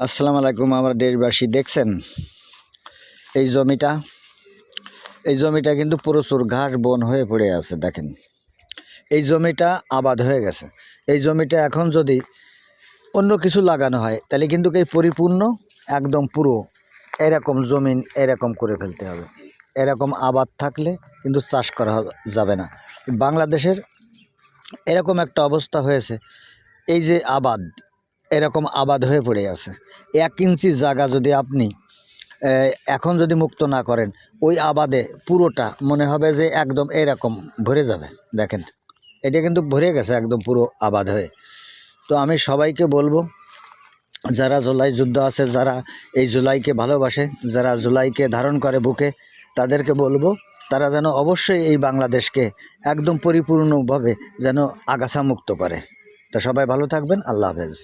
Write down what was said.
আসসালামু আলাইকুম। আমার দেশবাসী, দেখছেন এই জমিটা কিন্তু প্রচুর ঘাস বন হয়ে পড়ে আছে। দেখেন, এই জমিটা আবাদ হয়ে গেছে। এই জমিটা এখন যদি অন্য কিছু লাগানো হয় তাহলে কিন্তু এই পরিপূর্ণ একদম পুরো এরকম জমিন এরকম করে ফেলতে হবে। এরকম আবাদ থাকলে কিন্তু চাষ করা যাবে না। বাংলাদেশের এরকম একটা অবস্থা হয়েছে, এই যে এরকম আবাদ হয়ে পড়ে আছে। 1 ইঞ্চি জায়গা যদি আপনি এখন যদি মুক্ত না করেন, ওই আবাদে পুরোটা মনে হবে যে একদম এরকম ভরে যাবে। দেখেন, এটা কিন্তু ভরে গেছে একদম পুরো আবাদ হয়ে। তো আমি সবাইকে বলবো, যারা জুলাই যুদ্ধ আছে, যারা এই জুলাইকে ভালোবাসে, যারা জুলাইকে ধারণ করে বুকে, তাদেরকে বলবো তারা যেন অবশ্যই এই বাংলাদেশকে একদম পরিপূর্ণভাবে যেন আগাছা মুক্ত করে। তো সবাই ভালো থাকবেন। আল্লাহ হাফেজ।